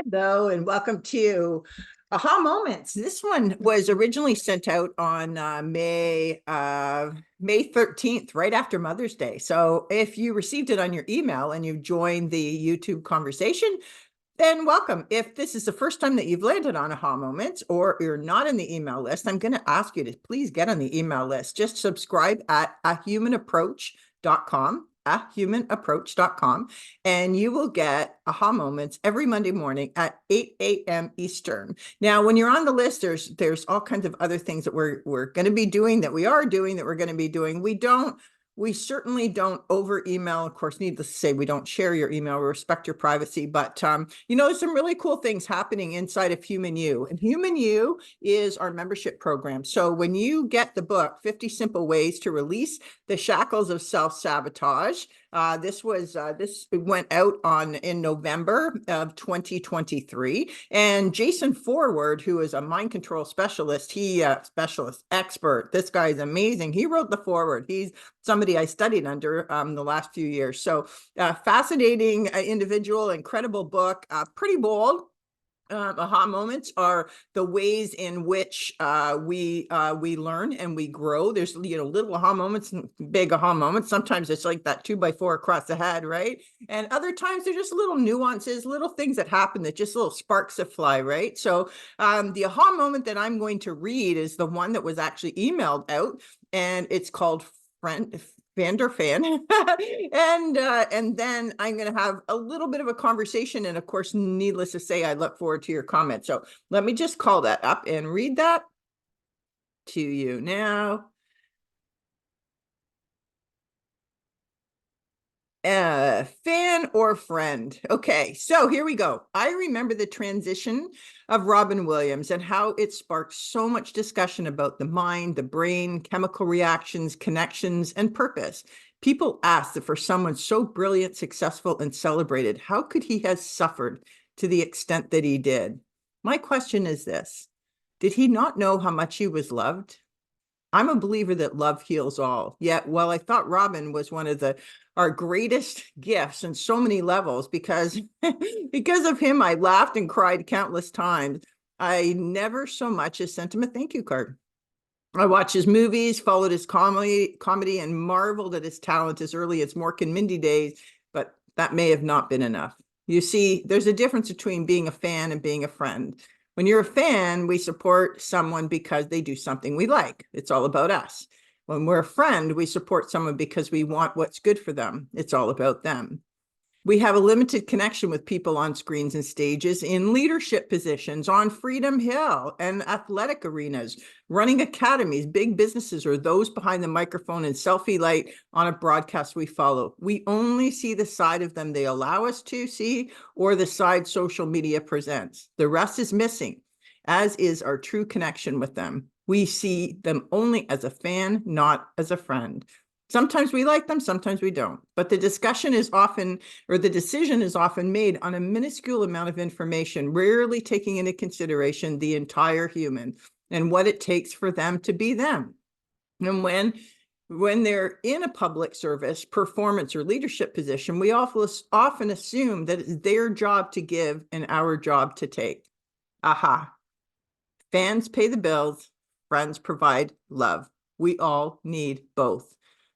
Hello and welcome to Aha Moments. This one was originally sent out on May 13th, right after Mother's Day. So if you received it on your email and you joined the YouTube conversation, then welcome. If this is the first time that you've landed on Aha Moments or you're not in the email list, I'm going to ask you to please get on the email list. Just subscribe at ahumanaapproach.com, ahumanaapproach.com, and you will get Aha Moments every Monday morning at 8 a.m. Eastern. Now, when you're on the list, there's all kinds of other things that we're going to be doing, that we are doing, that we're going to be doing. We certainly don't over email. Of course, needless to say, we don't share your email. We respect your privacy. But, there's some really cool things happening inside of Human You. And Human You is our membership program. So when you get the book, 50 Simple Ways to Release the Shackles of Self-Sabotage, this went out in November of 2023. And Jason Forward, who is a mind control specialist, expert. This guy is amazing. He wrote the foreword. He's somebody I studied under the last few years. So fascinating individual, incredible book, pretty bold. Aha moments are the ways in which we learn and we grow. There's little aha moments and big aha moments. Sometimes it's like that 2x4 across the head, right? And other times they're just little nuances, little things that happen, that just little sparks that fly, right? So the aha moment that I'm going to read is the one that was actually emailed out, and it's called Vander Fan. And then I'm going to have a little bit of a conversation. And of course, needless to say, I look forward to your comments. So let me just call that up and read that to you now. Fan or friend? Okay, so here we go. I remember the transition of Robin Williams and how it sparked so much discussion about the mind, the brain, chemical reactions, connections, and purpose. People asked that for someone so brilliant, successful, and celebrated, how could he have suffered to the extent that he did? My question is this: did he not know how much he was loved? I'm a believer that love heals all. Yet, while I thought Robin was one of our greatest gifts in so many levels, because of him, I laughed and cried countless times, I never so much as sent him a thank you card. I watched his movies, followed his comedy, and marveled at his talent as early as Mork and Mindy days, but that may have not been enough. You see, there's a difference between being a fan and being a friend. When you're a fan, we support someone because they do something we like. It's all about us. When we're a friend, we support someone because we want what's good for them. It's all about them. We have a limited connection with people on screens and stages, in leadership positions, on Freedom Hill and athletic arenas, running academies, big businesses, or those behind the microphone and selfie light on a broadcast we follow. We only see the side of them they allow us to see, or the side social media presents. The rest is missing, as is our true connection with them. We see them only as a fan, not as a friend. Sometimes we like them, sometimes we don't. But the decision is often made on a minuscule amount of information, rarely taking into consideration the entire human and what it takes for them to be them. And when they're in a public service, performance, or leadership position, we often assume that it's their job to give and our job to take. Aha. Fans pay the bills, friends provide love. We all need both.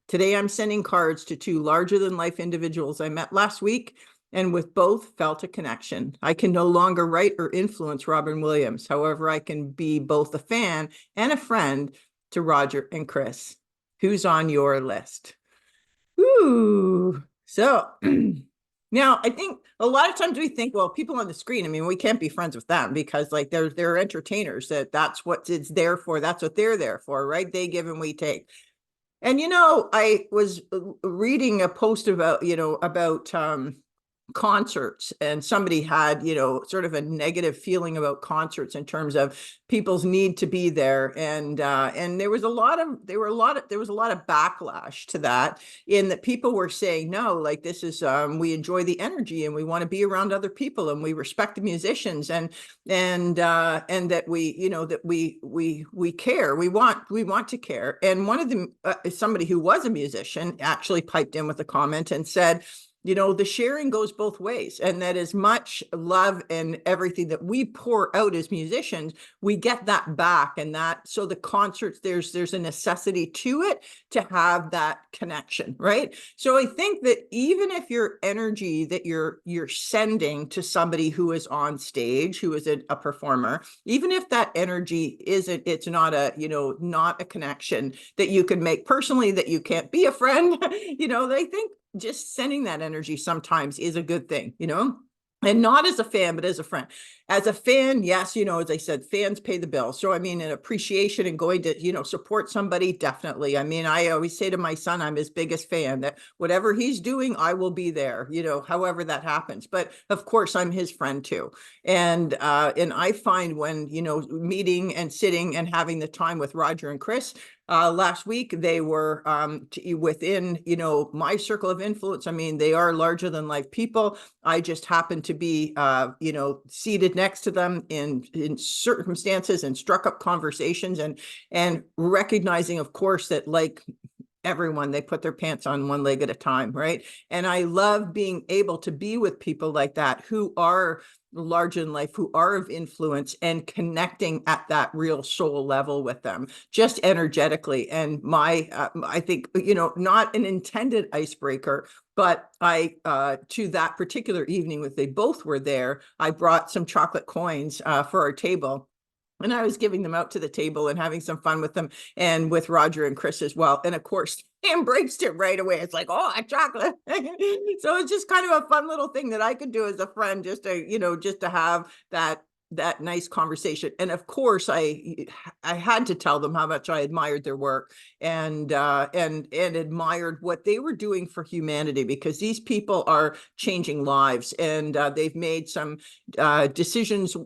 Today, I'm sending cards to two larger-than-life individuals I met last week, and with both felt a connection. I can no longer write or influence Robin Williams. However, I can be both a fan and a friend to Roger and Chris. Who's on your list? Ooh, so now I think a lot of times we think, well, people on the screen, I mean, we can't be friends with them because like they're entertainers, that's what it's there for. That's what they're there for, right? They give and we take. And, I was reading a post about concerts, and somebody had, sort of a negative feeling about concerts in terms of people's need to be there. And there was a lot of backlash to that, in that people were saying, no, like this is, we enjoy the energy and we want to be around other people and we respect the musicians and that we care, we want to care. And one of them, somebody who was a musician, actually piped in with a comment and said, the sharing goes both ways, and that as much love and everything that we pour out as musicians, we get that back. And that, so the concerts, there's a necessity to it to have that connection, right? So I think that even if your energy that you're sending to somebody who is on stage, who is a performer, even if that energy isn't, it's not a, not a connection that you can make personally, that you can't be a friend, they think just sending that energy sometimes is a good thing, and not as a fan, but as a friend. As a fan, yes, as I said, fans pay the bill. So, I mean, an appreciation and going to, support somebody, definitely. I mean, I always say to my son, I'm his biggest fan, that whatever he's doing, I will be there, however that happens. But of course, I'm his friend too. And I find when, meeting and sitting and having the time with Roger and Chris, last week, they were within, my circle of influence. I mean, they are larger than life people. I just happened to be, seated next to them in circumstances and struck up conversations, and recognizing, of course, that like everyone, they put their pants on one leg at a time, right? And I love being able to be with people like that who are larger in life, who are of influence, and connecting at that real soul level with them, just energetically. And I think, not an intended icebreaker, but to that particular evening, when they both were there, I brought some chocolate coins for our table. And I was giving them out to the table and having some fun with them, and with Roger and Chris as well. And of course, he embraced it right away. It's like, oh, a chocolate. So it's just kind of a fun little thing that I could do as a friend, just to have that nice conversation. And of course, I had to tell them how much I admired their work, and admired what they were doing for humanity, because these people are changing lives, and they've made some decisions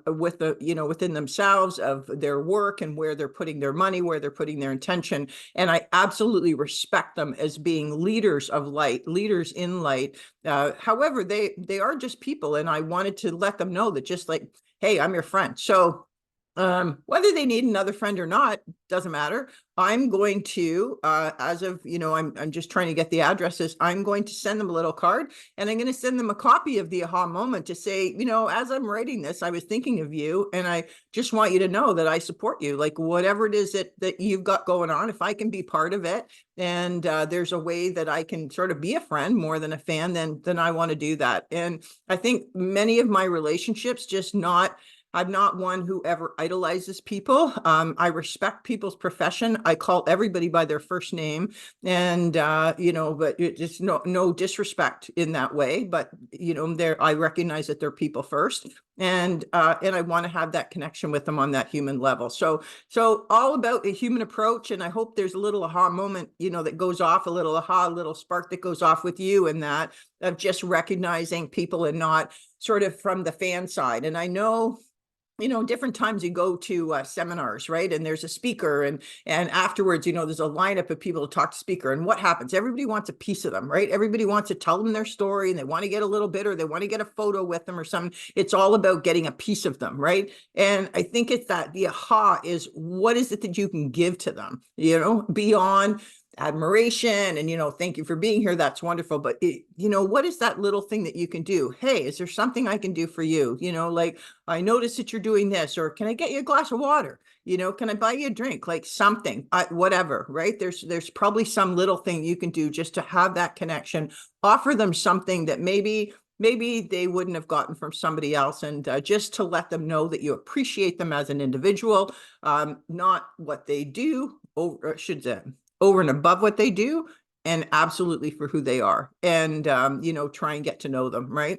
within themselves of their work and where they're putting their money, where they're putting their intention. And I absolutely respect them as being leaders of light, leaders in light. However, they are just people, and I wanted to let them know that, just like, hey, I'm your friend. So whether they need another friend or not, doesn't matter. I'm going to, as of, I'm just trying to get the addresses. I'm going to send them a little card, and I'm going to send them a copy of the aha moment to say, as I'm writing this, I was thinking of you, and I just want you to know that I support you. Like, whatever it is that you've got going on, if I can be part of it, and there's a way that I can sort of be a friend more than a fan, then I want to do that. And I think many of my relationships, I'm not one who ever idolizes people. I respect people's profession. I call everybody by their first name, and but it's no disrespect in that way. But I recognize that they're people first, and I want to have that connection with them on that human level. So all about a human approach, and I hope there's a little aha moment, that goes off, a little spark that goes off with you, and that of just recognizing people and not sort of from the fan side. And I know, different times you go to seminars, right? And there's a speaker, and afterwards, there's a lineup of people to talk to speaker. And what happens? Everybody wants a piece of them, right? Everybody wants to tell them their story, and they want to get a little bit, or they want to get a photo with them or something. It's all about getting a piece of them, right? And I think it's that the aha is, what is it that you can give to them, beyond admiration and thank you for being here, that's wonderful, but what is that little thing that you can do? Hey, is there something I can do for you? Like, I noticed that you're doing this, or can I get you a glass of water? Can I buy you a drink? Like something, whatever, right? There's probably some little thing you can do just to have that connection, offer them something that maybe they wouldn't have gotten from somebody else, and just to let them know that you appreciate them as an individual, not what they do, over and above what they do, and absolutely for who they are, and try and get to know them, right?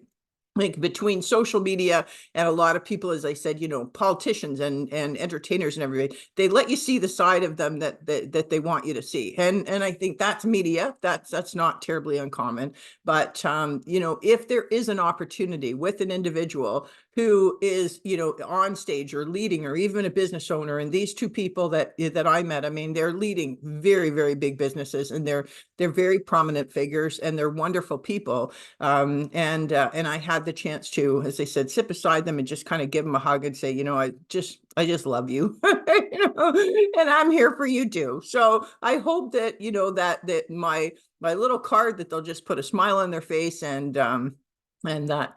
Like, between social media and a lot of people, as I said, politicians and entertainers and everybody, they let you see the side of them that they want you to see. And I think that's media. That's not terribly uncommon. But if there is an opportunity with an individual who is, on stage or leading, or even a business owner, and these two people that I met, I mean, they're leading very, very big businesses, and they're very prominent figures, and they're wonderful people. And I had the chance to, as I said, sit beside them and just kind of give them a hug and say, I just love you. And I'm here for you too. So I hope that, that my little card, that they'll just put a smile on their face, and that,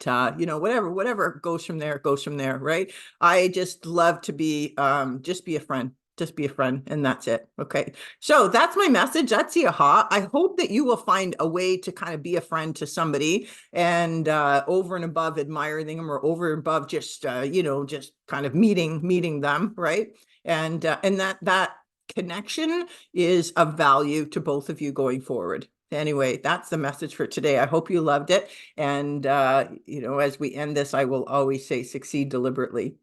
whatever goes from there. Right. I just love to be, just be a friend. Just be a friend, and that's it. Okay. So that's my message. That's the aha. I hope that you will find a way to kind of be a friend to somebody, and over and above admiring them, or over and above just, just kind of meeting them. Right. And that connection is of value to both of you going forward. Anyway, that's the message for today. I hope you loved it. And, as we end this, I will always say, succeed deliberately.